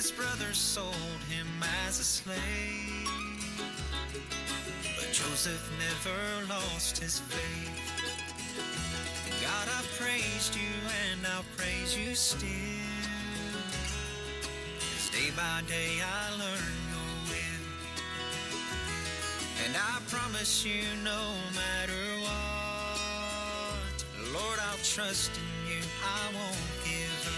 his brothers sold him as a slave. But Joseph never lost his faith. God, I've praised you and I'll praise you still, 'cause day by day I learn your will. And I promise you, no matter what, Lord, I'll trust in you, I won't give up.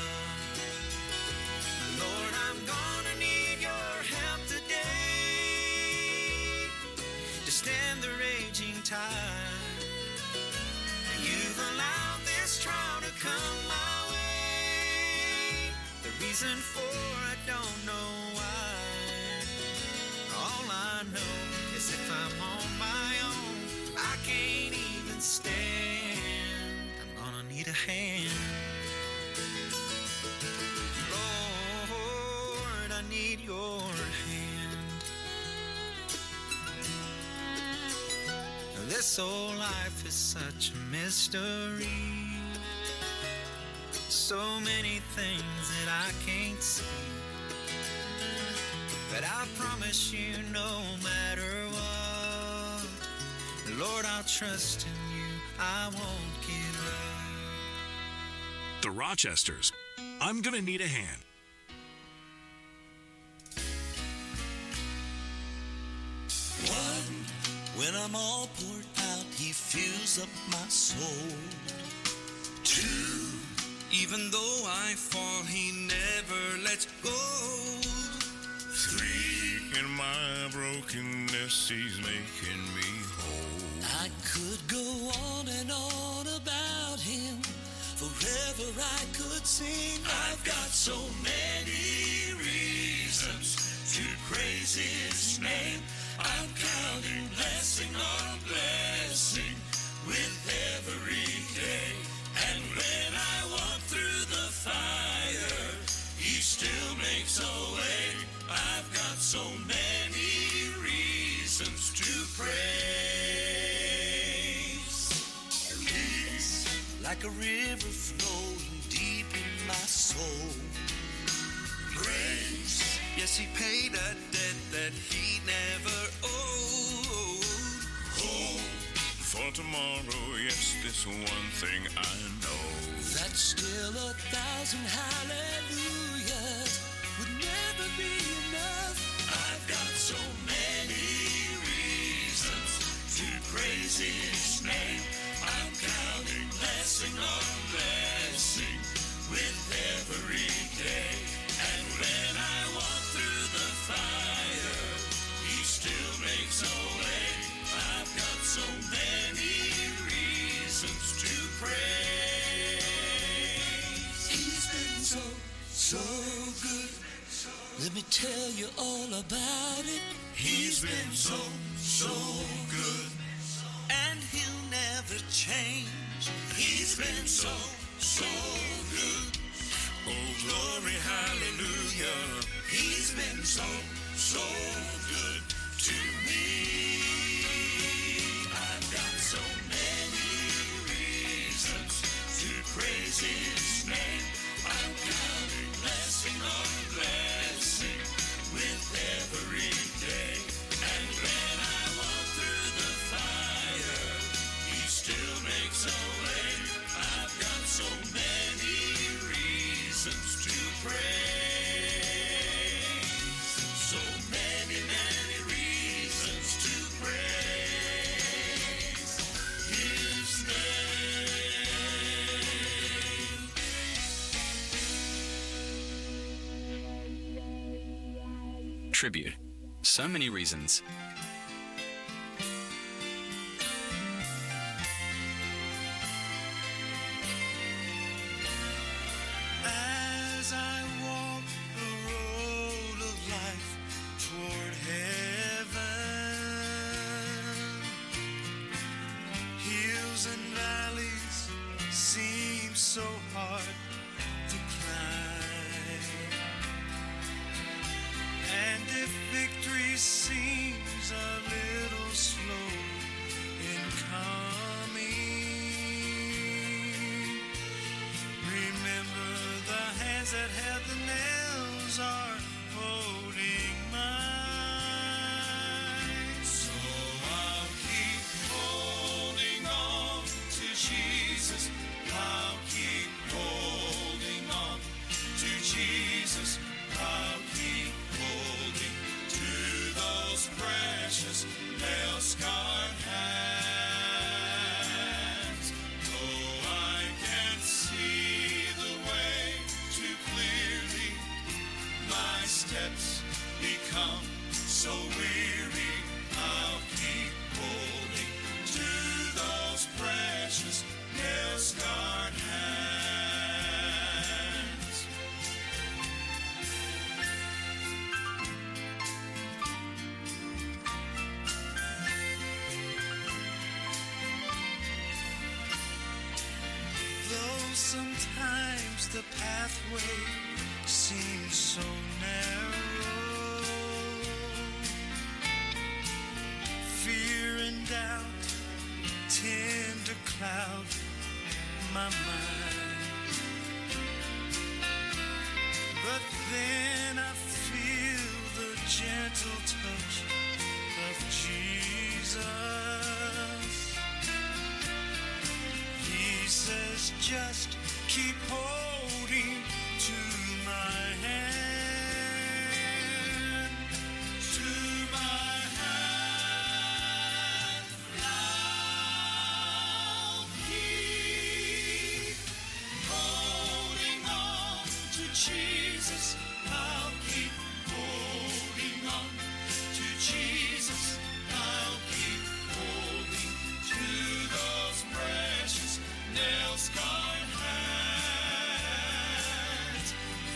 Lord, I'm gonna need your help today to stem the raging tide. You've allowed this trial to come my way. The reason for I don't know why. All I know is if I'm on my own, I can't even stand. I'm gonna need a hand. Lord, I need your hand. This old life is such a mystery. So many things that I can't see. But I promise you, no matter what, Lord, I'll trust in you, I won't give up. The Rochesters, I'm gonna need a hand. When I'm all poured out, he fills up my soul. 2, even though I fall, he never lets go. 3, in my brokenness, he's making me whole. I could go on and on about him, forever I could sing. I've got so many reasons to praise his name. I'm counting blessing on blessing with every day. And when I walk through the fire, he still makes a way. I've got so many reasons to praise. Peace, like a river flowing deep in my soul. Grace, yes, he paid a debt that he never owed. Hope for tomorrow, yes, this one thing I know. That's still 1,000 hallelujahs would never be enough. I've got so many reasons to praise his name. I'm counting blessing on blessing with every day. And when I walk through the fire, he still makes a way. I've got so many reasons to praise. He's been so good. Let me tell you all about it. He's been so good. And he'll never change. He's been so good. Oh, glory, hallelujah. He's been so good to me. I've got so many reasons to praise his name. I'm counting blessing on blessing with every day. And when I walk through the fire, he still makes a way. I've got so many reasons to praise. So many reasons to praise his name. Tribute. So many reasons. As I walk the road of life toward heaven, hills and valleys seem so hard to climb. And if victory seems a little slow in coming, remember the hands that held the nails are steps become so weary, I'll keep holding to those precious nail-scarred hands. Though sometimes the pathway seems so narrow, fear and doubt tend to cloud my mind. But then I feel the gentle touch of Jesus. He says, just keep holding to my hand, to my hand. I'll keep holding on to Jesus. I'll keep holding on to Jesus. I'll keep holding to those precious nail-scarred hands.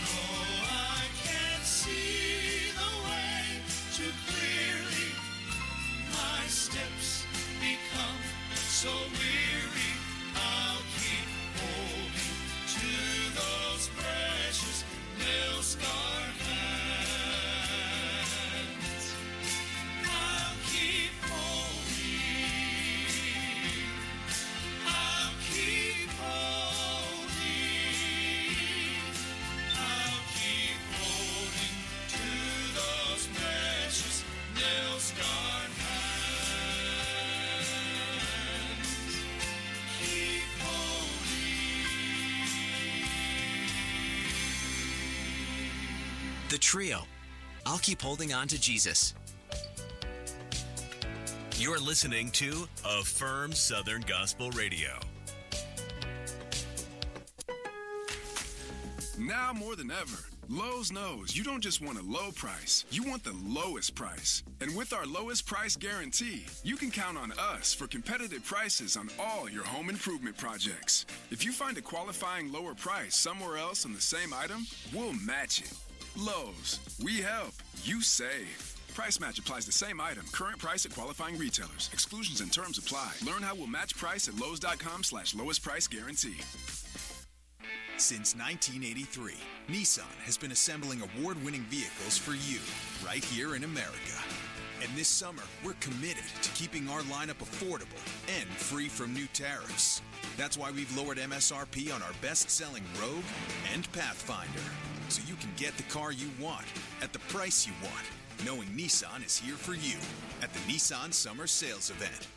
Though I can't see the way too clearly, my steps become so weary, I'll keep holding to those precious nail-scarred hands. I'll keep holding. I'll keep holding. I'll keep holding to those precious nail-scarred hands. Keep holding. The Trio. I'll keep holding on to Jesus. You're listening to Affirm Southern Gospel Radio. Now more than ever, Lowe's knows you don't just want a low price, you want the lowest price. And with our lowest price guarantee, you can count on us for competitive prices on all your home improvement projects. If you find a qualifying lower price somewhere else on the same item, we'll match it. Lowe's, we help, you save. Price match applies the same item. Current price at qualifying retailers. Exclusions and terms apply. Learn how we'll match price at Lowe's.com/lowest price guarantee. Since 1983, Nissan has been assembling award-winning vehicles for you, right here in America. And this summer, we're committed to keeping our lineup affordable and free from new tariffs. That's why we've lowered MSRP on our best-selling Rogue and Pathfinder, so you can get the car you want at the price you want, knowing Nissan is here for you at the Nissan Summer Sales Event.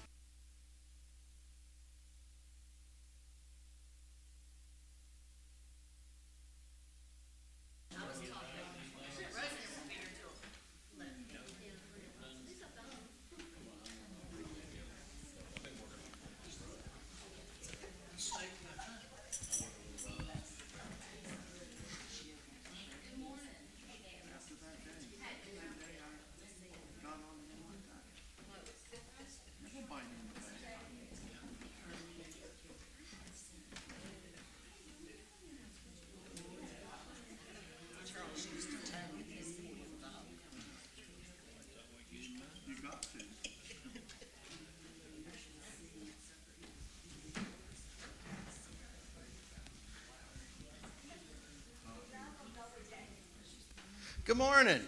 Good morning.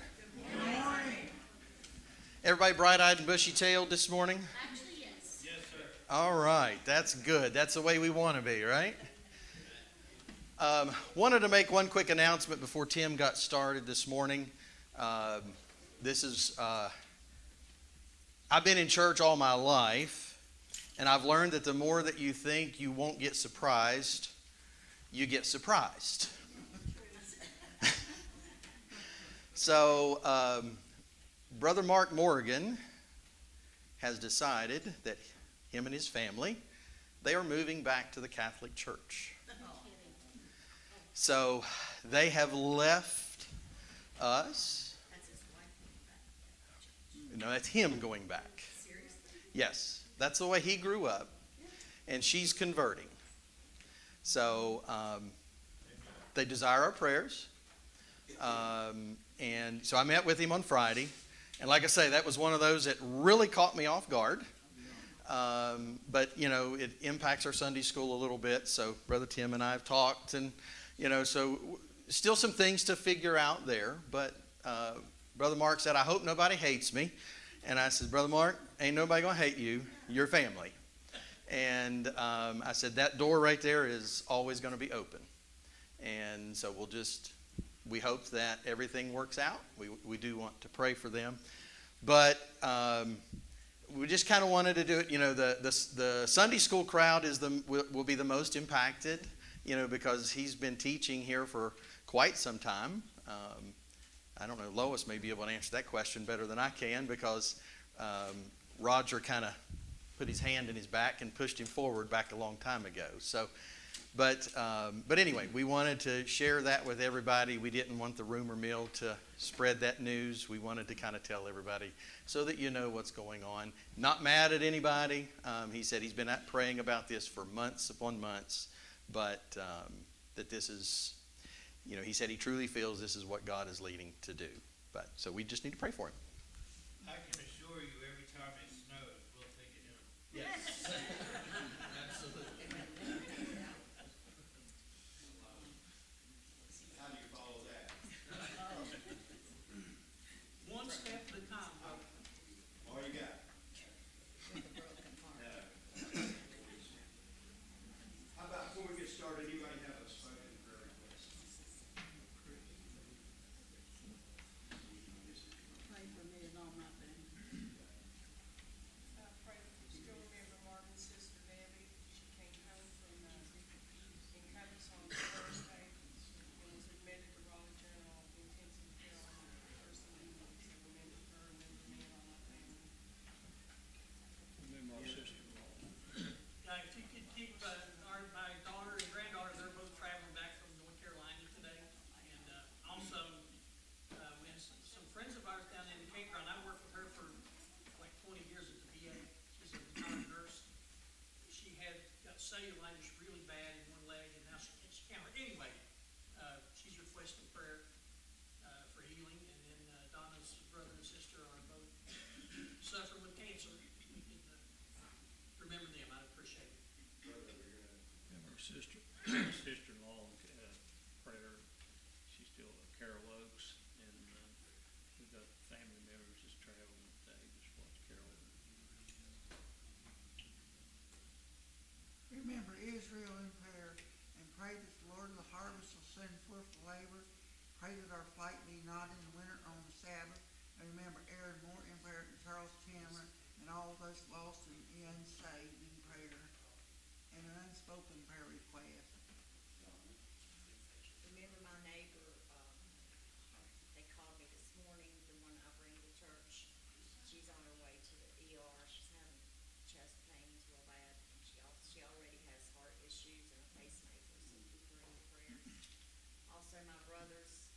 Good morning. Everybody bright-eyed and bushy-tailed this morning? Actually, yes. Yes, sir. All right, that's good. That's the way we want to be, right? Wanted to make one quick announcement before Tim got started this morning. I've been in church all my life, and I've learned that the more that you think you won't get surprised, you get surprised. So, Brother Mark Morgan has decided that him and his family, they are moving back to the Catholic Church. So, they have left us. No, that's him going back. Yes, that's the way he grew up, and she's converting. So they desire our prayers. And so I met with him on Friday. And like I say, that was one of those that really caught me off guard. But, it impacts our Sunday school a little bit. So Brother Tim and I have talked. And, so still some things to figure out there. But Brother Mark said, I hope nobody hates me. And I said, Brother Mark, ain't nobody going to hate you. You're family. And I said, that door right there is always going to be open. And so we hope that everything works out. We do want to pray for them. But we just kind of wanted to do it. The Sunday school crowd will be the most impacted, because he's been teaching here for quite some time. I don't know, Lois may be able to answer that question better than I can, because Roger kind of put his hand in his back and pushed him forward back a long time ago. So, but anyway, we wanted to share that with everybody. We didn't want the rumor mill to spread that news. We wanted to kind of tell everybody so that you know what's going on. Not mad at anybody. He said he's been praying about this for months upon months, but that this is, he said he truly feels this is what God is leading to do. But so we just need to pray for him. I can assure you, every time it snows, we'll think of him. Yes. Absolutely. How do you follow that? One step at a time. All you got. How about before we get started, anybody have a spoken prayer request? Pray for me and all my family. Still remember Martin's sister Debbie. She came home from Encompass on Thursday and was admitted to Raleigh General Intensive Care on Thursday evening. So remember her, remember me and all my family. Remember our sister-in-law. If you could keep my daughter and granddaughter, they're both traveling back from North Carolina today. And also, we have some friends of ours down in Cape Town. I worked with her for like 20 years at the VA. She's a retired nurse. She got cellulitis really bad in one leg, and now she can't. Anyway, she's requesting prayer for healing. And then Donna's brother and sister are both suffering with cancer. We can remember them. I'd appreciate it. And our sister-in-law prayer, she's still at Carol Oaks, and we've got family members that's traveling today. Just watch Carol. Remember Israel in prayer, and pray that the Lord of the harvest will send forth the labor. Pray that our flight be not in the winter on the Sabbath. And remember Aaron Moore in prayer, and Charles Chandler, and all those lost and unsaved in prayer. And an unspoken prayer request. Remember my neighbor, they called me this morning, the one I bring to church. She's on her way to the ER. She's having chest pains real bad. And she already has heart issues and a pacemaker, so keep her in prayer. Also, my brother's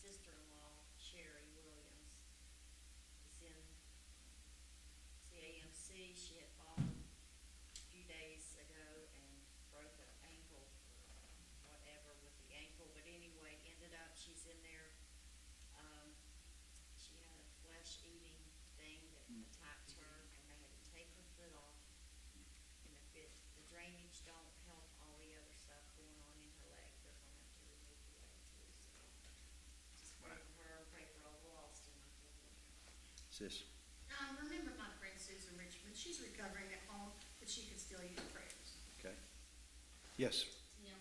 sister-in-law, Sherry Williams, is in CAMC. She had fallen a few days ago and broke an ankle, whatever with the ankle, but anyway, ended up, she's in there. She had a flesh-eating thing that attacked her, and they had to take her foot off. And if the drainage don't help all the other stuff going on in her leg, they're gonna have to remove the leg too, so. Just pray for her, pray for all the lost in my family. Sis. Remember my friend Susan Richmond, she's recovering at home, but she could still use prayers. Okay. Yes. Tim,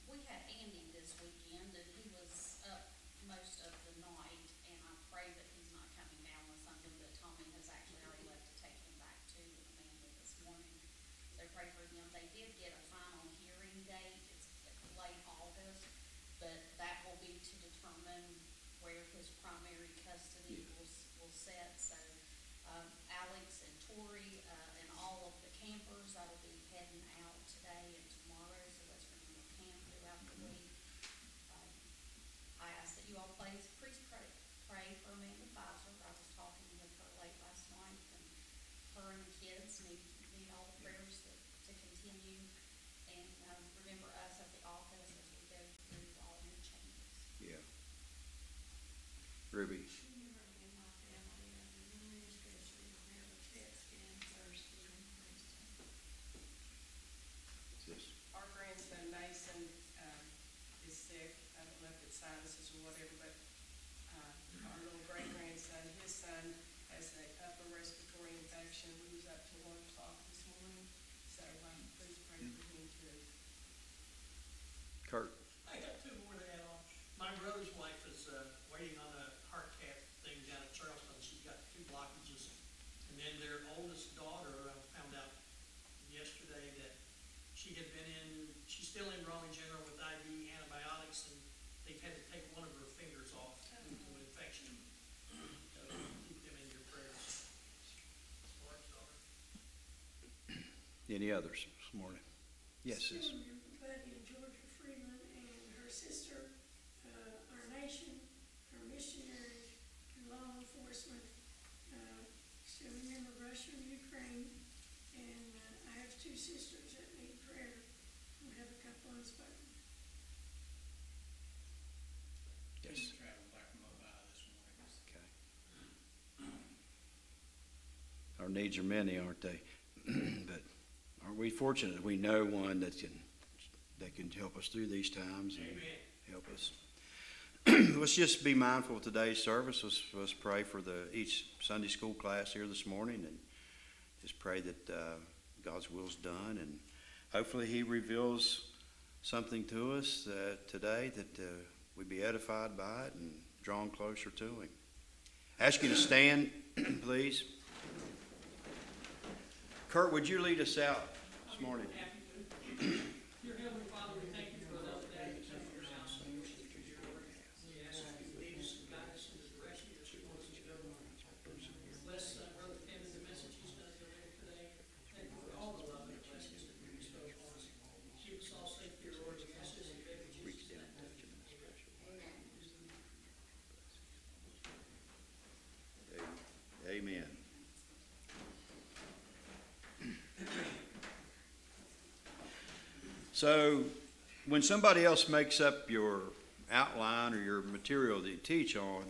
we had Andy this weekend, and he was up most of the night, and I pray that he's not coming down with something that Tommy has actually already left to take him back to Amanda this morning. So pray for him. They did get a final hearing date. It's late August, but that will be to determine where his primary custody will set. So Alex and Tori and all of the campers that'll be heading out today and tomorrow, so that's going to be a camp throughout the week. I ask that you all pray pray for Amanda Pfizer. I was talking with her late last night, and her and the kids need all the prayers to continue. And remember us at the office as we go through all the changes. Yeah. Ruby. Our grandson Mason is sick. I don't know if it's sinuses or whatever, but our little great-grandson, his son, has an upper respiratory infection. We was up to 1 o'clock this morning, so please pray for him too. Kurt. I got two more to add on. My brother's wife is waiting on a heart cath thing down at Charleston. She's got 2 blockages. And then their oldest daughter, I found out yesterday that she had been she's still in Raleigh General with IV antibiotics, and they've had to take one of her fingers off due to an infection. So keep them in your prayers. Any others this morning? Yes, sis. Buddy and Georgia Freeman and her sister, our nation, our missionaries, and law enforcement. Still remember Russia and Ukraine, and I have 2 sisters that need prayer. We have a couple unspoken. Yes. Okay. Our needs are many, aren't they? But aren't we fortunate we know one that can help us through these times and help us? Let's just be mindful of today's service. Let's pray for each Sunday school class here this morning, and just pray that God's will's done, and hopefully He reveals something to us today that we be edified by it and drawn closer to Him. Ask you to stand, please. Kurt, would you lead us out this morning? Dear Heavenly Father, we thank you for another day to come to your house. We ask you to lead us and guide us in the direction that you want us to go. Bless Brother Tim and the message he's going to deliver today. Thank you for all the love and blessings that you bestow upon us. Keep us all safe, dear Lord. We ask this in Jesus' name. Amen. So, when somebody else makes up your outline or your material that you teach on,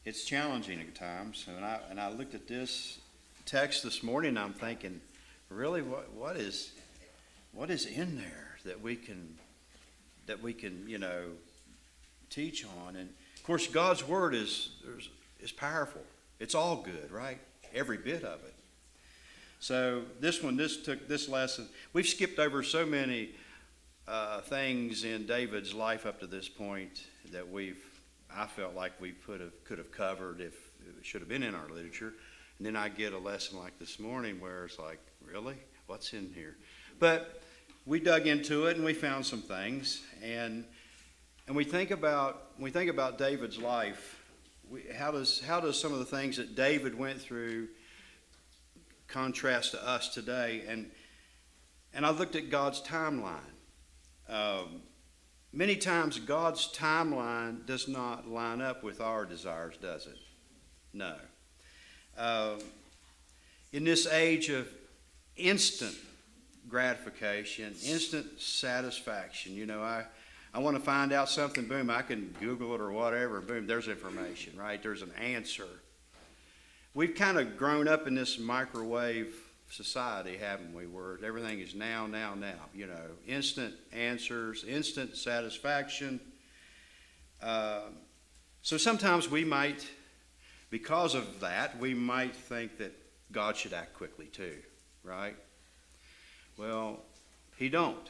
it's challenging at times. And I looked at this text this morning, and I'm thinking, really, what is in there that we can teach on? And of course, God's word is powerful. It's all good, right? Every bit of it. So this lesson, we've skipped over so many things in David's life up to this point that I felt like we could have covered if it should have been in our literature. And then I get a lesson like this morning where it's like, really? What's in here? But we dug into it and we found some things. And we think about David's life. How does some of the things that David went through contrast to us today? And I looked at God's timeline. Many times God's timeline does not line up with our desires, does it? No. In this age of instant gratification, instant satisfaction, I want to find out something, boom, I can Google it or whatever, boom, there's information, right? There's an answer. We've kind of grown up in this microwave society, haven't we, where everything is now, instant answers, instant satisfaction. So sometimes we might, because of that, we might think that God should act quickly too, right? Well, He don't.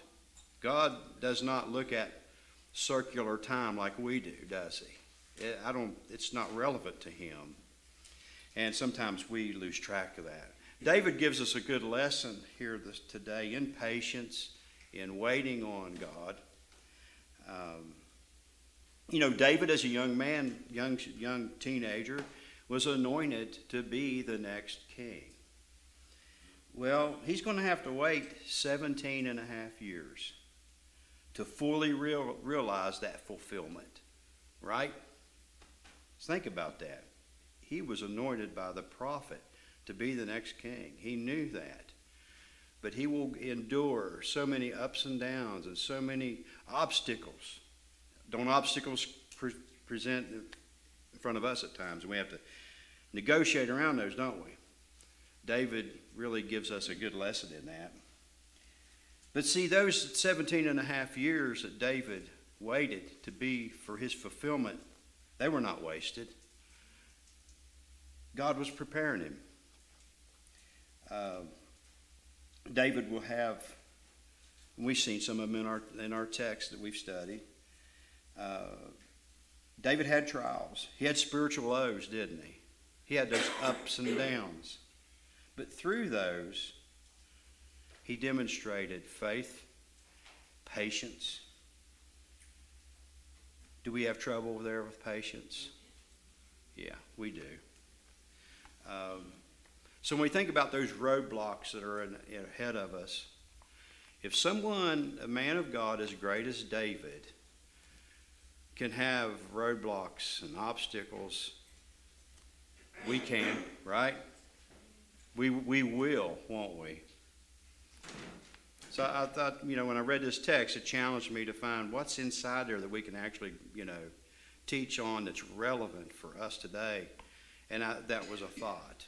God does not look at circular time like we do, does He? It's not relevant to Him. And sometimes we lose track of that. David gives us a good lesson here today in patience, in waiting on God. David as a young man, young teenager, was anointed to be the next king. Well, he's going to have to wait 17 and a half years to fully realize that fulfillment, right? Think about that. He was anointed by the prophet to be the next king. He knew that. But he will endure so many ups and downs and so many obstacles. Don't obstacles present in front of us at times? And we have to negotiate around those, don't we? David really gives us a good lesson in that. But see, those 17 and a half years that David waited to be for his fulfillment, they were not wasted. God was preparing him. David will have, we've seen some of them in our text that we've studied. David had trials. He had spiritual lows, didn't he? He had those ups and downs. But through those, he demonstrated faith, patience. Do we have trouble there with patience? Yeah, we do. So when we think about those roadblocks that are ahead of us, if someone, a man of God as great as David, can have roadblocks and obstacles, we can, right? We will, won't we? So I thought, when I read this text, it challenged me to find what's inside there that we can actually, teach on that's relevant for us today. And that was a thought.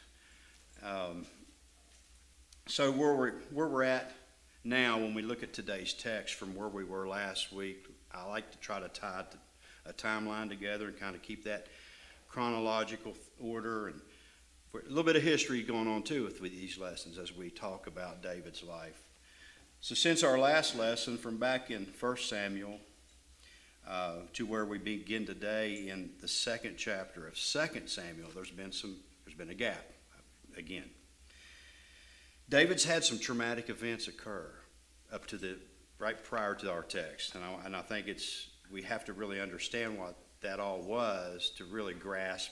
So where we're at now, when we look at today's text from where we were last week, I like to try to tie a timeline together and kind of keep that chronological order, and for a little bit of history going on too with these lessons as we talk about David's life. So since our last lesson from back in 1 Samuel to where we begin today in the second chapter of 2 Samuel, there's been a gap again. David's had some traumatic events occur up to right prior to our text, and I think we have to really understand what that all was to really grasp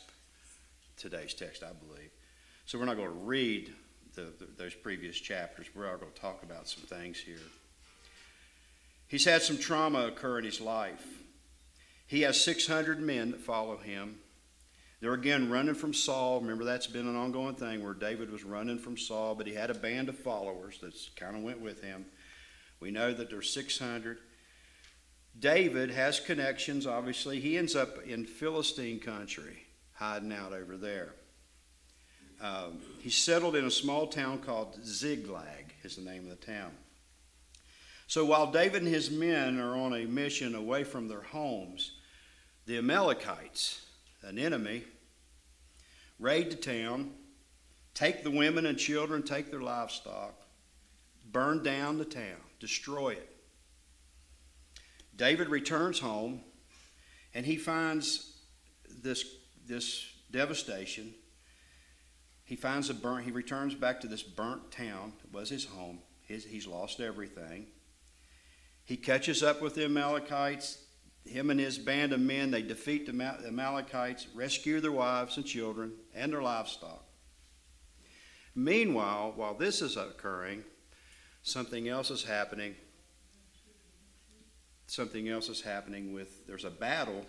today's text, I believe. So we're not going to read those previous chapters. We're all going to talk about some things here. He's had some trauma occur in his life. He has 600 men that follow him. They're again running from Saul. Remember, that's been an ongoing thing where David was running from Saul, but he had a band of followers that kind of went with him. We know that there's 600. David has connections, obviously. He ends up in Philistine country, hiding out over there. He's settled in a small town called Ziklag, is the name of the town. So while David and his men are on a mission away from their homes, the Amalekites, an enemy, raid the town, take the women and children, take their livestock, burn down the town, destroy it. David returns home, and he finds this devastation. He returns back to this burnt town that was his home. He's lost everything. He catches up with the Amalekites. Him and his band of men, they defeat the Amalekites, rescue their wives and children and their livestock. Meanwhile, while this is occurring, something else is happening. There's a battle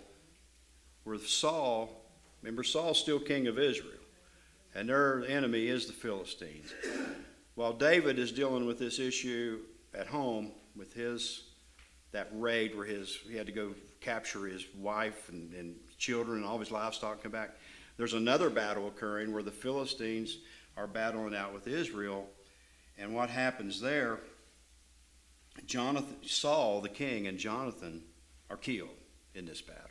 where Saul, remember Saul's still king of Israel, and their enemy is the Philistines. While David is dealing with this issue at home with that raid where he had to go capture his wife and children and all of his livestock and come back, there's another battle occurring where the Philistines are battling out with Israel. And what happens there, Saul, the king, and Jonathan are killed in this battle.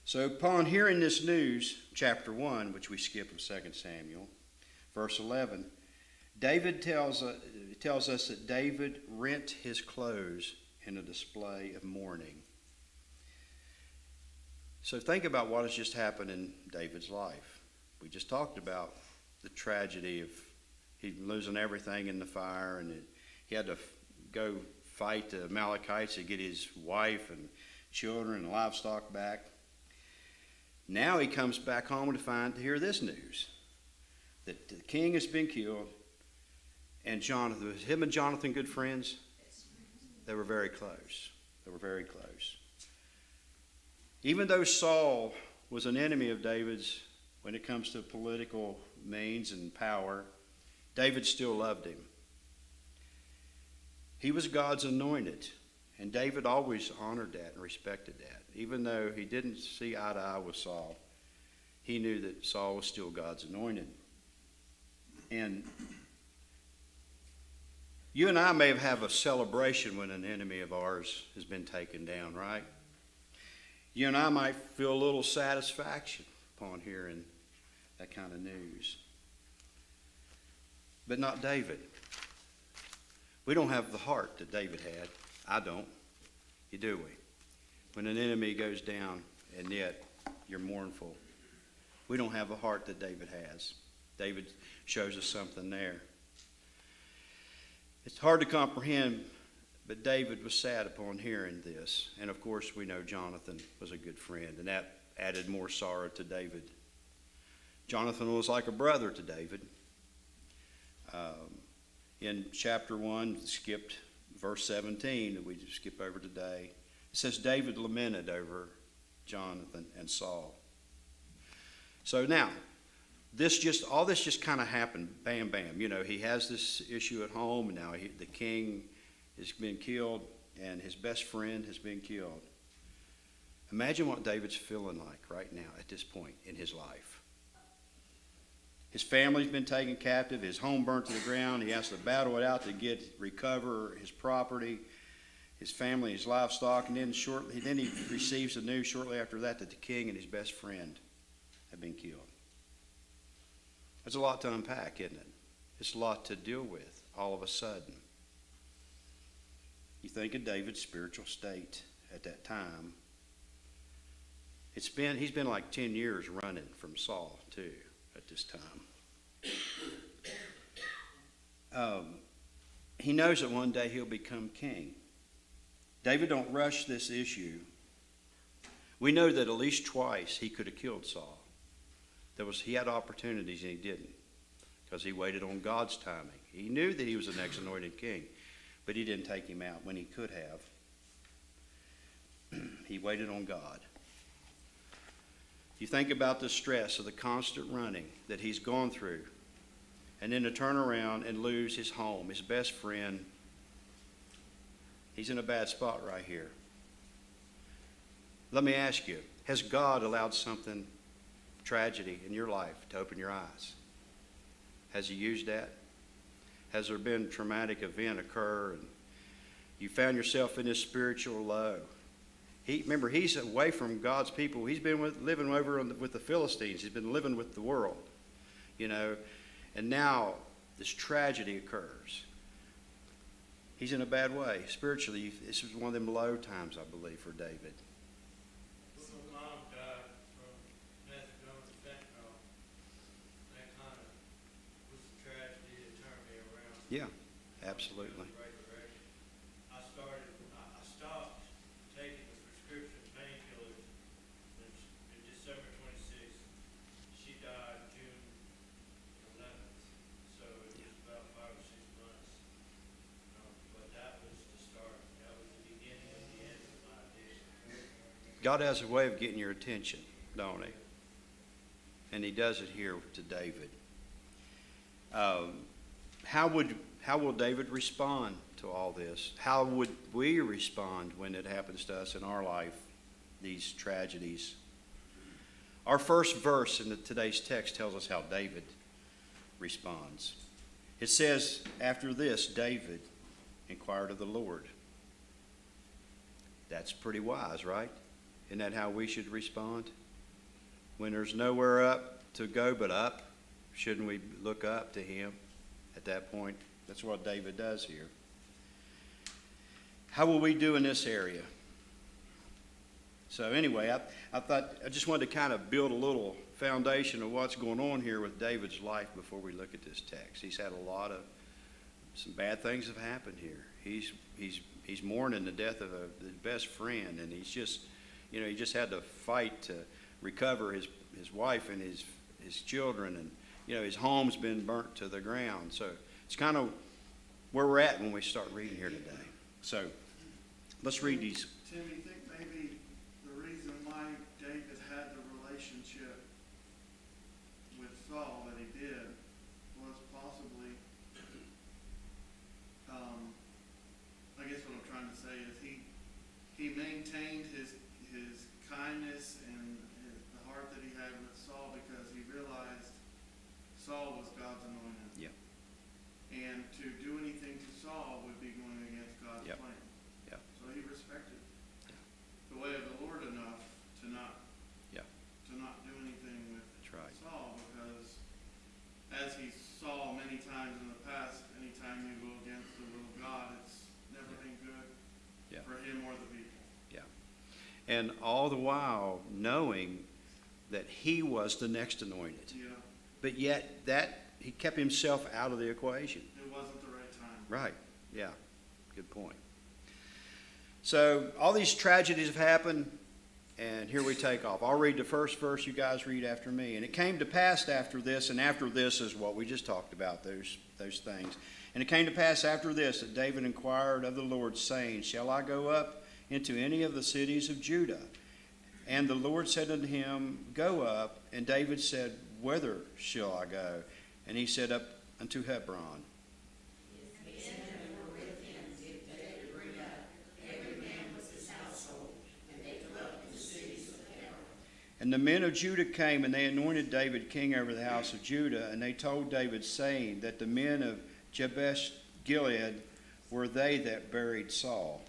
So upon hearing this news, chapter 1, which we skip in 2 Samuel, verse 11, David tells us that David rent his clothes in a display of mourning. So think about what has just happened in David's life. We just talked about the tragedy of he losing everything in the fire, and he had to go fight the Amalekites to get his wife and children and livestock back. Now he comes back home to hear this news, that the king has been killed. And Jonathan, was him and Jonathan good friends? They were very close. Even though Saul was an enemy of David's when it comes to political means and power, David still loved him. He was God's anointed, and David always honored that and respected that. Even though he didn't see eye to eye with Saul, he knew that Saul was still God's anointed. And you and I may have a celebration when an enemy of ours has been taken down, right? You and I might feel a little satisfaction upon hearing that kind of news. But not David. We don't have the heart that David had. I don't. You do we? When an enemy goes down and yet you're mournful. We don't have the heart that David has. David shows us something there. It's hard to comprehend, but David was sad upon hearing this. And of course, we know Jonathan was a good friend, and that added more sorrow to David. Jonathan was like a brother to David. In chapter 1, skipped verse 17 that we just skip over today. It says, David lamented over Jonathan and Saul. So now, all this just kind of happened, bam, bam. You know, he has this issue at home, and now the king has been killed, and his best friend has been killed. Imagine what David's feeling like right now at this point in his life. His family's been taken captive, his home burnt to the ground, he has to battle it out to recover his property, his family, his livestock, and then he receives the news shortly after that the king and his best friend have been killed. That's a lot to unpack, isn't it? It's a lot to deal with all of a sudden. You think of David's spiritual state at that time. He's been like 10 years running from Saul, too, at this time. He knows that one day he'll become king. David don't rush this issue. We know that at least twice he could have killed Saul. He had opportunities and he didn't, because he waited on God's timing. He knew that he was the next anointed king, but he didn't take him out when he could have. He waited on God. You think about the stress of the constant running that he's gone through, and then to turn around and lose his home, his best friend. He's in a bad spot right here. Let me ask you, has God allowed something, tragedy in your life, to open your eyes? Has he used that? Has there been a traumatic event occur and you found yourself in this spiritual low? Remember, he's away from God's people. He's been living over with the Philistines. He's been living with the world, you know. And now this tragedy occurs. He's in a bad way. Spiritually, this was one of them low times, I believe, for David. My mom died from methadone and fentanyl. That kind of was the tragedy that turned me around. Yeah, absolutely. I stopped taking the prescription painkillers in December 26th. She died June 11th, so it was about 5 or 6 months. But that was the start. That was the beginning of the end of my addiction. God has a way of getting your attention, don't he? And he does it here to David. How will David respond to all this? How would we respond when it happens to us in our life, these tragedies? Our first verse in today's text tells us how David responds. It says, after this, David inquired of the Lord. That's pretty wise, right? Isn't that how we should respond? When there's nowhere up to go but up, shouldn't we look up to him at that point? That's what David does here. How will we do in this area? So anyway, I just wanted to kind of build a little foundation of what's going on here with David's life before we look at this text. He's had some bad things have happened here. He's mourning the death of his best friend, and he just had to fight to recover his wife and his children, and his home's been burnt to the ground. So it's kind of where we're at when we start reading here today. So let's read these. Tim, you think maybe the reason why David had the relationship And all the while knowing that he was the next anointed. Yeah. But yet he kept himself out of the equation. It wasn't the right time. Right. Yeah. Good point. So all these tragedies have happened, and here we take off. I'll read the first verse. You guys read after me. And it came to pass after this, and after this is what we just talked about, those things. And it came to pass after this that David inquired of the Lord, saying, Shall I go up into any of the cities of Judah? And the Lord said unto him, Go up. And David said, Whither shall I go? And he said, Up unto Hebron. And the men of Judah came, and they anointed David king over the house of Judah. And they told David, saying that the men of Jabesh Gilead were they that buried Saul.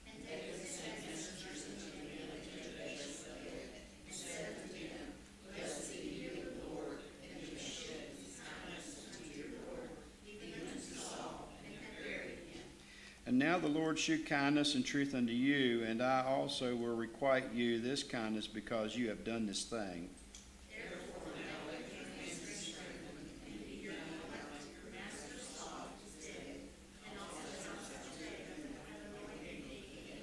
And David sent messengers unto the men of Jabesh Gilead, and said unto them, Blessed be you, the Lord, and he has shed his kindness unto your Lord, even unto Saul, and have buried him. And now the Lord shew kindness and truth unto you, and I also will requite you this kindness, because you have done this thing. Therefore now let your hands be strengthened, and be your your master Saul is dead, and also David hath anointed me king.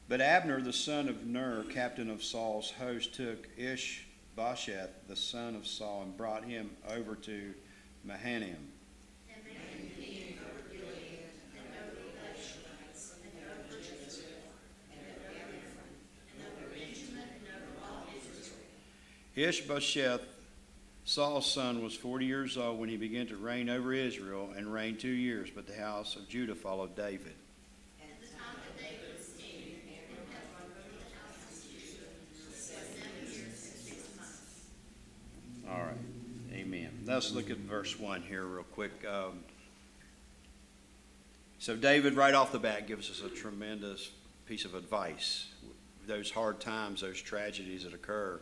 But Abner the son of Ner, captain of Saul's host, took Ishbosheth the son of Saul, and brought him over to Mahanaim. Ishbosheth, Saul's son, was 40 years old when he began to reign over Israel, and reigned 2 years, but the house of Judah followed David. At the time that David was king, Abner had run over the house of Judah 7 years and 6 months. All right, amen. Let's look at verse 1 here real quick. So David, right off the bat, gives us a tremendous piece of advice. Those hard times, those tragedies that occur.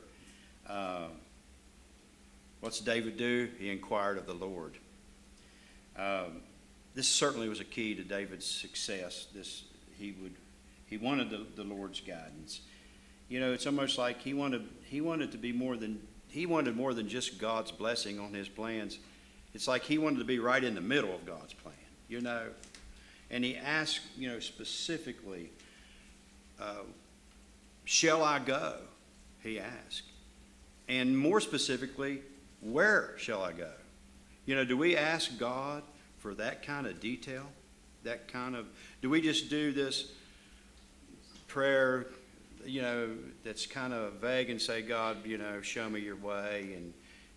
What's David do? He inquired of the Lord. This certainly was a key to David's success. He wanted the Lord's guidance. You know, it's almost like he wanted to be more than just God's blessing on his plans. It's like he wanted to be right in the middle of God's plan, you know. And he asked, you know, specifically, shall I go? He asked. And more specifically, where shall I go? You know, do we ask God for that kind of detail? Do we just do this prayer, you know, that's kind of vague and say, God, you know, show me your way?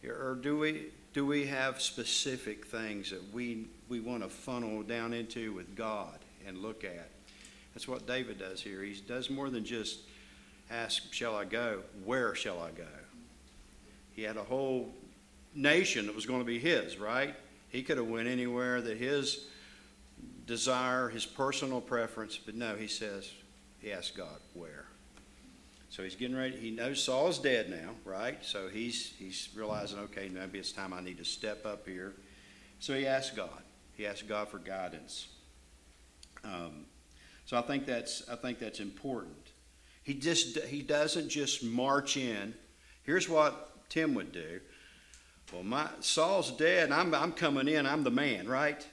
Or do we have specific things that we want to funnel down into with God and look at? That's what David does here. He does more than just ask, shall I go? Where shall I go? He had a whole nation that was going to be his, right? He could have went anywhere that his desire, his personal preference, but no, he asked God, where? So he's getting ready. He knows Saul's dead now, right? So he's realizing, okay, maybe it's time I need to step up here. So he asked God. He asked God for guidance. So I think that's important. He doesn't just march in. Here's what Tim would do. Well, Saul's dead, and I'm coming in. I'm the man, right?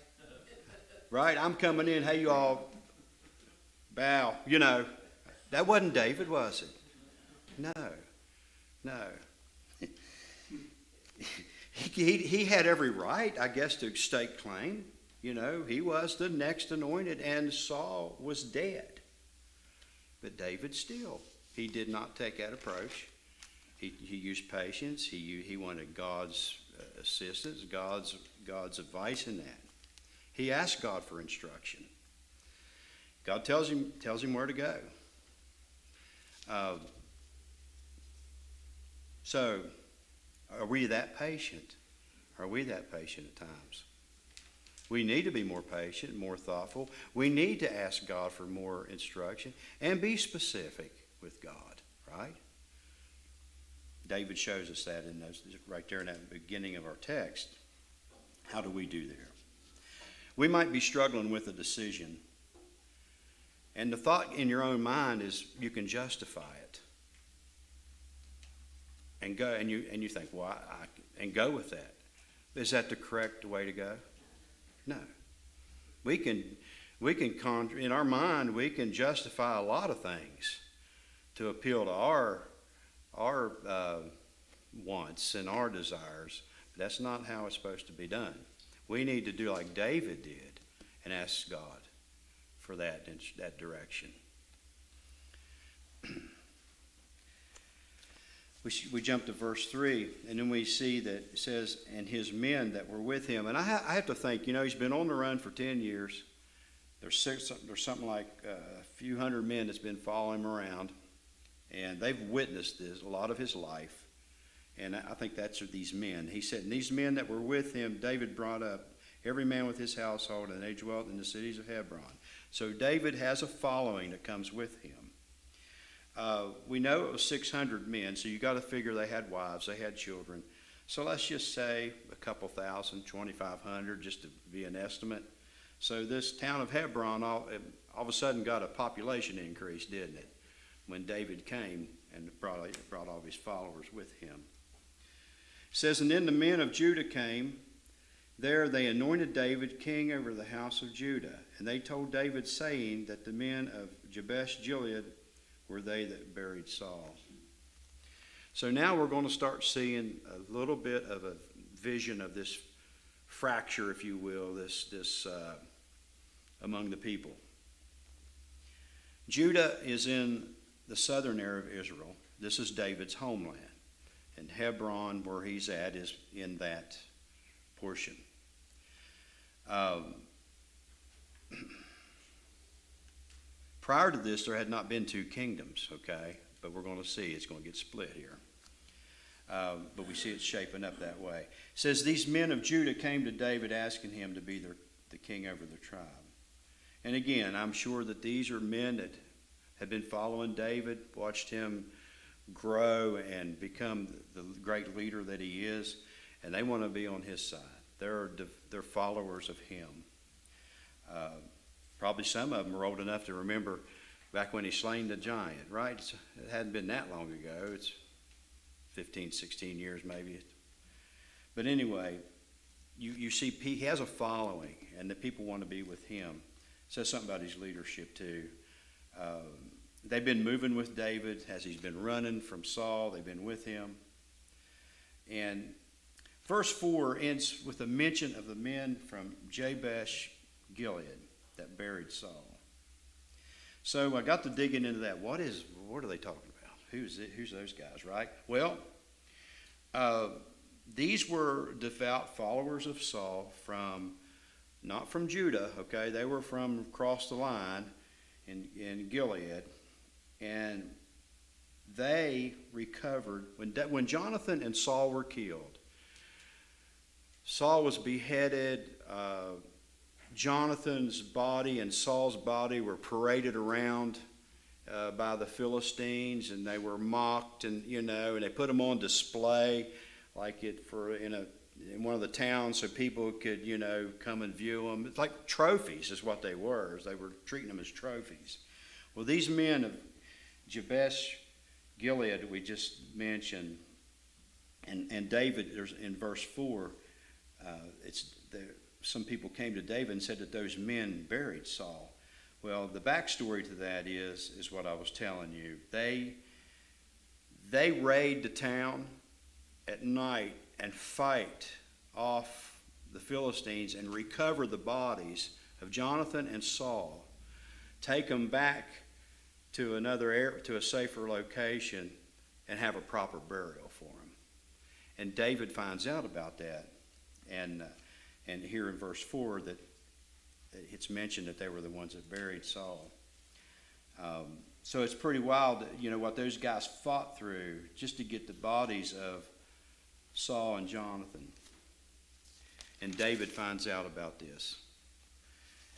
Right? I'm coming in. Hey, you all bow. You know, that wasn't David, was it? No. He had every right, I guess, to stake claim. You know, he was the next anointed, and Saul was dead. But David still, he did not take that approach. He used patience. He wanted God's assistance, God's advice in that. He asked God for instruction. God tells him where to go. So, are we that patient? Are we that patient at times? We need to be more patient, more thoughtful. We need to ask God for more instruction and be specific with God, right? David shows us that right there in that beginning of our text. How do we do there? We might be struggling with a decision, And the thought in your own mind is you can justify it. And go, and you think, well, and go with that. Is that the correct way to go? No. We can in our mind, we can justify a lot of things to appeal to our wants and our desires. But that's not how it's supposed to be done. We need to do like David did and ask God for that direction. We jump to verse 3, and then we see that it says, and his men that were with him. And I have to think, he's been on the run for 10 years. There's something like a few hundred men that's been following him around, and they've witnessed this, a lot of his life. And I think that's these men. He said, and these men that were with him, David brought up, every man with his household, and they dwelt in the cities of Hebron. So David has a following that comes with him. We know it was 600 men, so you got to figure they had wives, they had children. So let's just say a couple thousand, 2,500, just to be an estimate. So this town of Hebron all of a sudden got a population increase, didn't it? When David came and brought all of his followers with him. It says, and then the men of Judah came. There they anointed David king over the house of Judah. And they told David, saying that the men of Jabesh Gilead were they that buried Saul. So now we're going to start seeing a little bit of a vision of this fracture, if you will, this among the people. Judah is in the southern area of Israel. This is David's homeland. And Hebron, where he's at, is in that portion. Prior to this, there had not been two kingdoms, okay? But we're going to see it's going to get split here. But we see it shaping up that way. It says, these men of Judah came to David asking him to be the king over their tribe. And again, I'm sure that these are men that have been following David, watched him grow and become the great leader that he is, and they want to be on his side. They're followers of him. Probably some of them are old enough to remember back when he slain the giant, right? It hadn't been that long ago. It's 15, 16 years maybe. But anyway, you see he has a following, and the people want to be with him. It says something about his leadership too. They've been moving with David as he's been running from Saul. They've been with him. And verse 4 ends with a mention of the men from Jabesh Gilead that buried Saul. So I got to digging into that. What are they talking about? Who's those guys, right? Well, these were devout followers of Saul not from Judah, okay? They were from across the line in Gilead. And they recovered. When Jonathan and Saul were killed, Saul was beheaded. Jonathan's body and Saul's body were paraded around by the Philistines, and they were mocked, and and they put them on display, like in one of the towns, so people could come and view them. It's like trophies, is what they were. They were treating them as trophies. Well, these men of Jabesh Gilead we just mentioned, and David, there's in verse 4, some people came to David and said that those men buried Saul. Well, the backstory to that is what I was telling you. They raid the town at night and fight off the Philistines and recover the bodies of Jonathan and Saul, take them back to a safer location, and have a proper burial for them. And David finds out about that, and here in verse 4 that it's mentioned that they were the ones that buried Saul. So it's pretty wild, what those guys fought through just to get the bodies of Saul and Jonathan. And David finds out about this.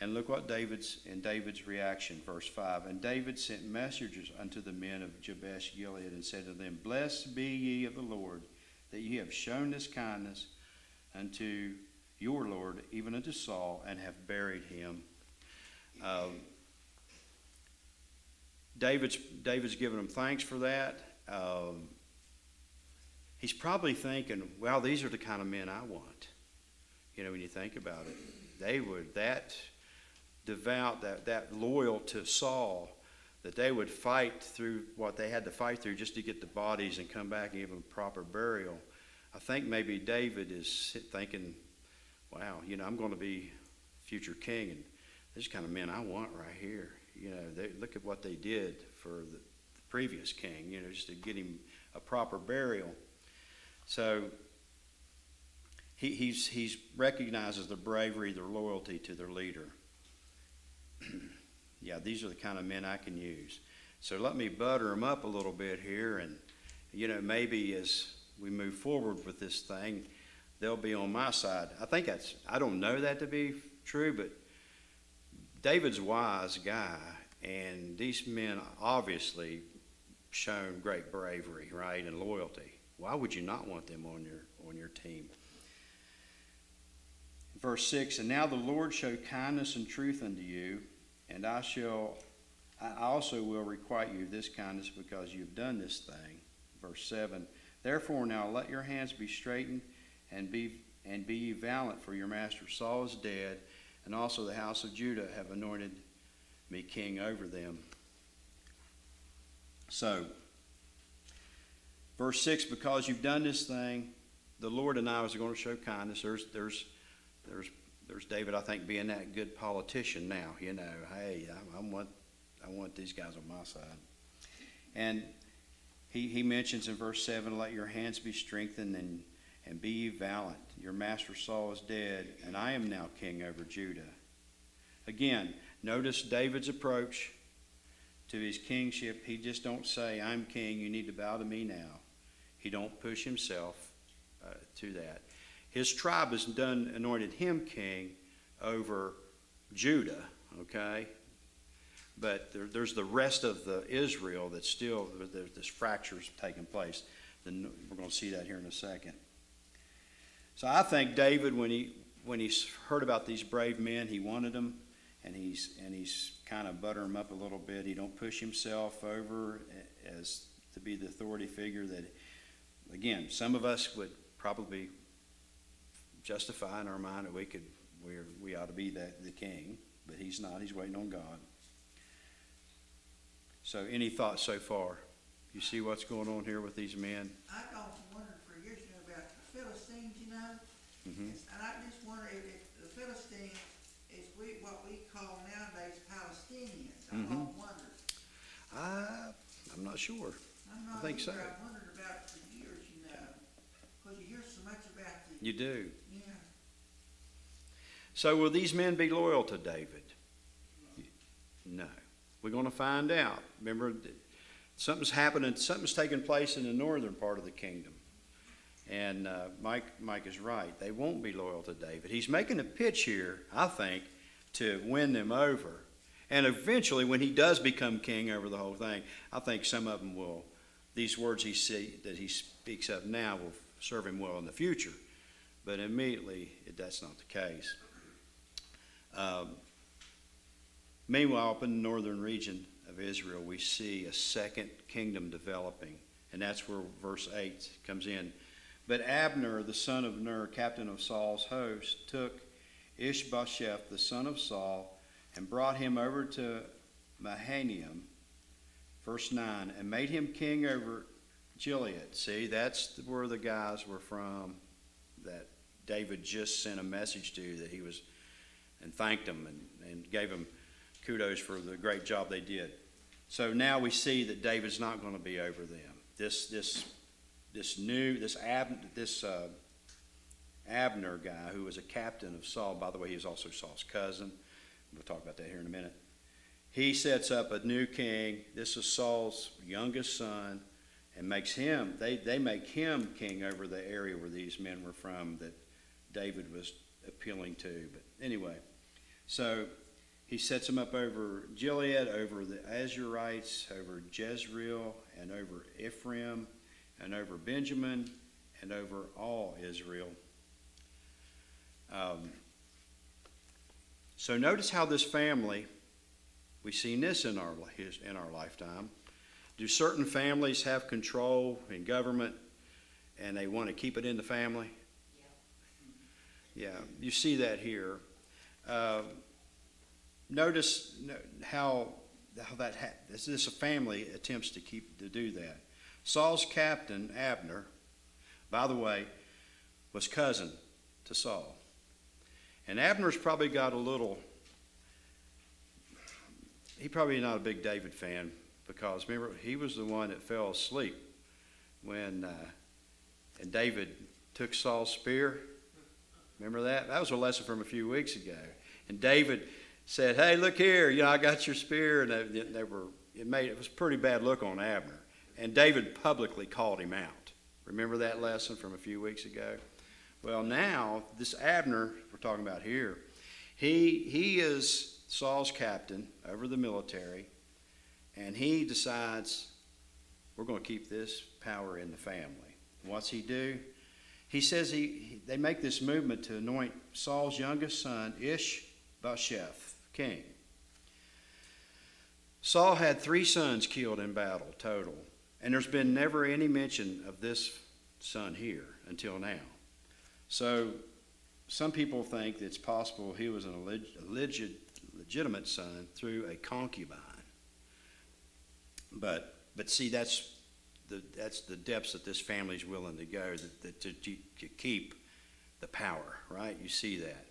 And look what David's reaction, verse 5. And David sent messengers unto the men of Jabesh Gilead and said to them, Blessed be ye of the Lord, that ye have shown this kindness unto your Lord, even unto Saul, and have buried him. David's giving them thanks for that. He's probably thinking, well, these are the kind of men I want. You know, when you think about it, they would, that devout, that loyal to Saul, that they would fight through what they had to fight through just to get the bodies and come back and give them proper burial. I think maybe David is thinking, wow, you know, I'm going to be future king, and these kind of men I want right here. You know, look at what they did for the previous king, you know, just to get him a proper burial. So he recognizes their bravery, their loyalty to their leader. Yeah, these are the kind of men I can use. So let me butter them up a little bit here, and, you know, maybe as we move forward with this thing, they'll be on my side. I don't know that to be true, but David's a wise guy, and these men obviously shown great bravery, right, and loyalty. Why would you not want them on your team? Verse 6, and now the Lord show kindness and truth unto you, and I also will requite you this kindness because you have done this thing. Verse 7, therefore now let your hands be straightened, and be ye valiant, for your master Saul is dead, and also the house of Judah have anointed me king over them. So, verse 6, because you've done this thing, the Lord and I was going to show kindness. There's David, I think, being that good politician now. You know, hey, I want these guys on my side. And he mentions in verse 7, let your hands be strengthened and be ye valiant. Your master Saul is dead, and I am now king over Judah. Again, notice David's approach to his kingship. He just don't say, I'm king, you need to bow to me now. He don't push himself to that. His tribe has anointed him king over Judah, okay? But there's the rest of the Israel that's still, this fracture's taking place. Then we're going to see that here in a second. So I think David, when he's heard about these brave men, he wanted them, and he's kind of buttering them up a little bit. He don't push himself over as to be the authority figure that, again, some of us would probably justify in our mind that we ought to be the king, but he's not. He's waiting on God. So any thoughts so far? You see what's going on here with these men? I've often wondered for years about the Philistines, you know, Mm-hmm. and I just wonder if the Philistines is what we call nowadays Palestinians. I've Mm-hmm. often wondered. I'm not sure. I'm not I think so. either. I've wondered about it for years, you know, because you hear so much about the. You do. Yeah. So will these men be loyal to David? No. We're going to find out. Remember, something's happening, something's taking place in the northern part of the kingdom. And Mike is right. They won't be loyal to David. He's making a pitch here, I think, to win them over. And eventually, when he does become king over the whole thing, I think some of them will, these words that he speaks of now will serve him well in the future. But immediately, that's not the case. Meanwhile, up in the northern region of Israel, we see a second kingdom developing. And that's where verse 8 comes in. But Abner, the son of Ner, captain of Saul's host, took Ishbosheth, the son of Saul, and brought him over to Mahanaim, verse 9, and made him king over Gilead. See, that's where the guys were from that David just sent a message to, that he was, and thanked them and gave them kudos for the great job they did. So now we see that David's not going to be over them. Abner guy, who was a captain of Saul, by the way, he was also Saul's cousin. We'll talk about that here in a minute. He sets up a new king. This is Saul's youngest son, and makes him, they make him king over the area where these men were from that David was appealing to. But anyway, so he sets him up over Gilead, over the Azurites, over Jezreel, and over Ephraim, and over Benjamin, and over all Israel. So notice how this family We've seen this in our lifetime. Do certain families have control in government and they want to keep it in the family? Yeah, you see that here. Notice how this family attempts to do that. Saul's captain, Abner, by the way, was cousin to Saul. And Abner's probably got he probably not a big David fan, because remember, he was the one that fell asleep when and David took Saul's spear. Remember that? That was a lesson from a few weeks ago. And David said, "Hey, look here, I got your spear," and it was a pretty bad look on Abner. And David publicly called him out. Remember that lesson from a few weeks ago? Well, now this Abner we're talking about here, he is Saul's captain over the military, and he decides we're going to keep this power in the family. What's he do? He says they make this movement to anoint Saul's youngest son, Ishbosheth, king. Saul had 3 sons killed in battle total, and there's been never any mention of this son here until now. So some people think that it's possible he was an legitimate son through a concubine. But see, that's the depths that this family's willing to go to keep the power, right? You see that.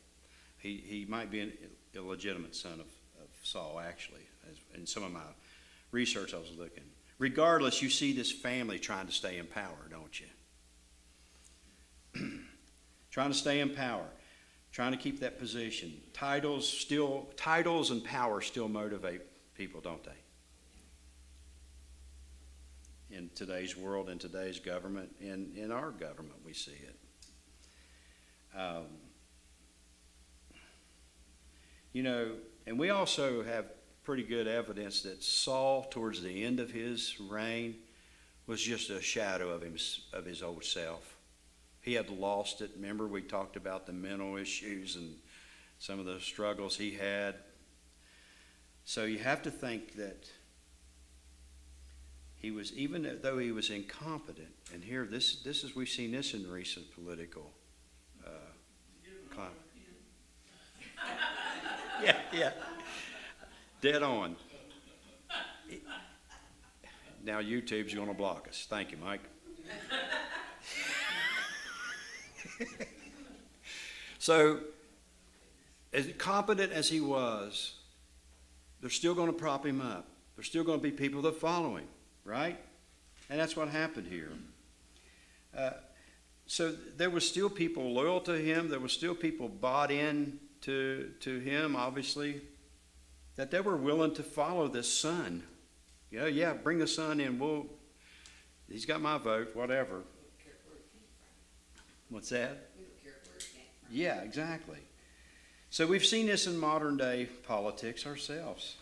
He might be an illegitimate son of Saul, actually. In some of my research I was looking. Regardless, you see this family trying to stay in power, don't you? Trying to stay in power. Trying to keep that position. Titles and power still motivate people, don't they? In today's world, in today's government, in our government, we see it. And we also have pretty good evidence that Saul, towards the end of his reign, was just a shadow of his old self. He had lost it. Remember, we talked about the mental issues and some of the struggles he had. So you have to think that he was, even though he was incompetent, and here we've seen this in recent political climate. Yeah. Dead on. Now YouTube's going to block us. Thank you, Mike. So, as competent as he was, they're still going to prop him up. There's still going to be people that follow him, right? And that's what happened here. So there was still people loyal to him. There was still people bought in to him, obviously, that they were willing to follow this son. Yeah, bring the son in. He's got my vote, whatever. What's that? Yeah, exactly. So we've seen this in modern day politics ourselves.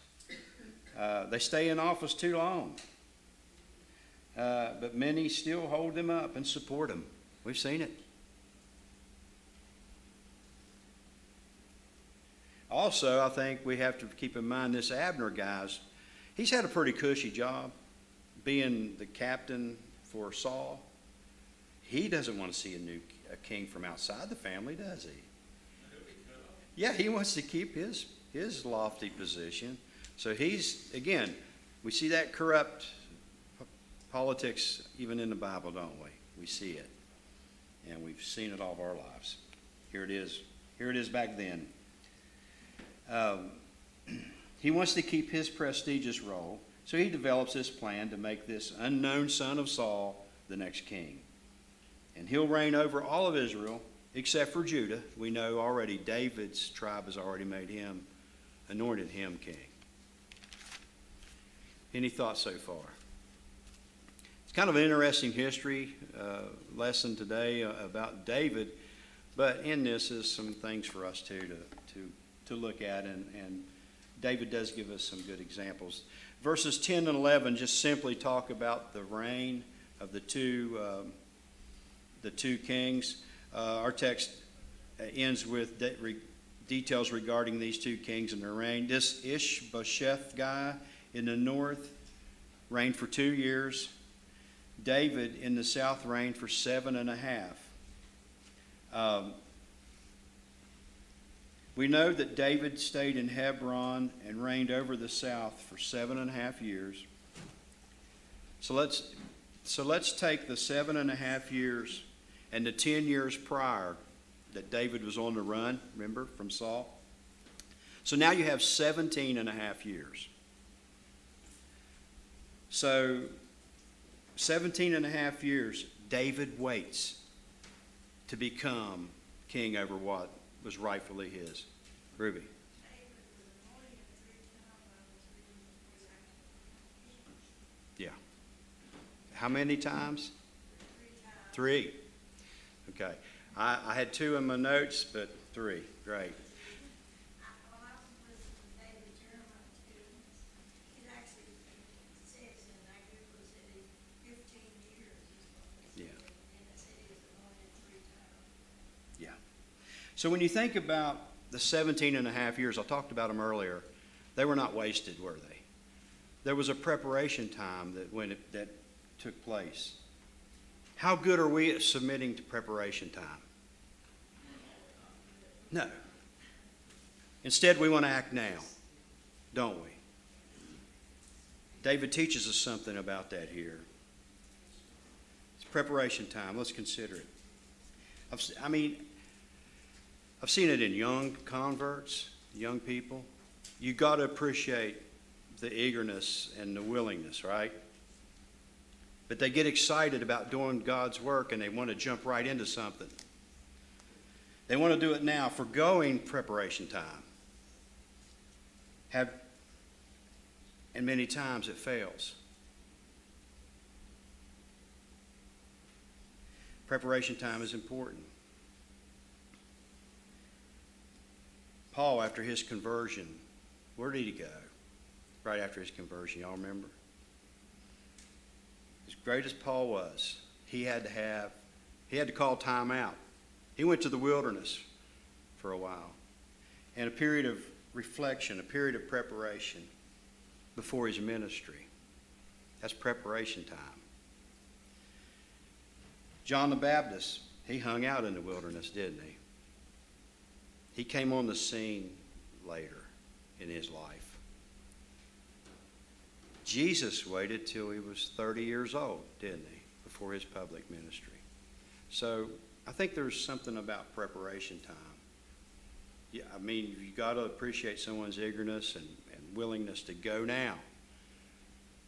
They stay in office too long. But many still hold them up and support them. We've seen it. Also, I think we have to keep in mind this Abner guy's, he's had a pretty cushy job being the captain for Saul. He doesn't want to see a king from outside the family, does he? Yeah, he wants to keep his lofty position. So he's, again, we see that corrupt politics even in the Bible, don't we? We see it. And we've seen it all of our lives. Here it is. Here it is back then. He wants to keep his prestigious role, so he develops this plan to make this unknown son of Saul the next king. And he'll reign over all of Israel except for Judah. We know already David's tribe has already anointed him king. Any thoughts so far? It's kind of an interesting history lesson today about David, but in this is some things for us too to look at, and David does give us some good examples. Verses 10 and 11 just simply talk about the reign of the two kings. Our text ends with details regarding these two kings and their reign. This Ishbosheth guy in the north reigned for 2 years. David in the south reigned for 7.5. We know that David stayed in Hebron and reigned over the south for 7.5 years. So let's take the 7.5 years and the 10 years prior that David was on the run, remember, from Saul. So now you have 17.5 years. So 17.5 years, David waits to become king over what was rightfully his. Ruby. Yeah. How many times? 3. Okay. I had 2 in my notes, but 3. Great. Yeah. So when you think about the 17.5 years, I talked about them earlier, they were not wasted, were they? There was a preparation time that took place. How good are we at submitting to preparation time? No. Instead, we want to act now, don't we? David teaches us something about that here. It's preparation time. Let's consider it. I've seen it in young converts, young people. You got to appreciate the eagerness and the willingness, right? But they get excited about doing God's work and they want to jump right into something. They want to do it now, forgoing preparation time. And many times it fails. Preparation time is important. Paul, after his conversion, where did he go? Right after his conversion, y'all remember? As great as Paul was, he had to call time out. He went to the wilderness for a while. And a period of reflection, a period of preparation before his ministry. That's preparation time. John the Baptist, he hung out in the wilderness, didn't he? He came on the scene later in his life. Jesus waited till he was 30 years old, didn't he, before his public ministry. So I think there's something about preparation time. Yeah, I mean, you got to appreciate someone's eagerness and willingness to go now.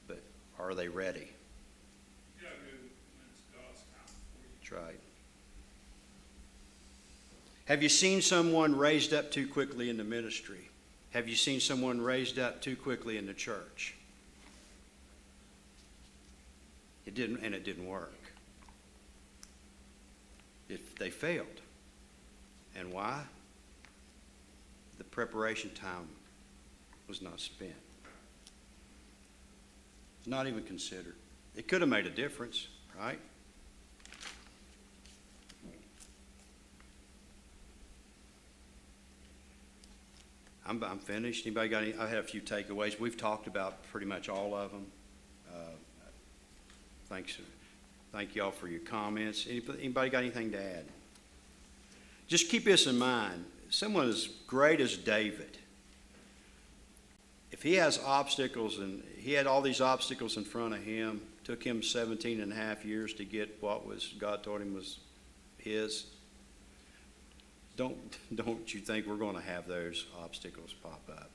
But are they ready? You gotta go when it's God's time for you. That's right. Have you seen someone raised up too quickly in the ministry? Have you seen someone raised up too quickly in the church? It didn't work. They failed. And why? The preparation time was not spent. Not even considered. It could have made a difference, right? I'm finished. Anybody got any? I had a few takeaways. We've talked about pretty much all of them. Thank y'all for your comments. Anybody got anything to add? Just keep this in mind. Someone as great as David, if he has obstacles, and he had all these obstacles in front of him, took him 17.5 years to get what was God told him was his. Don't you think we're going to have those obstacles pop up?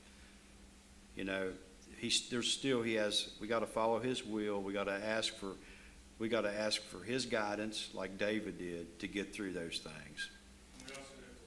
You know, he got to follow his will. We got to ask for his guidance like David did to get through those things.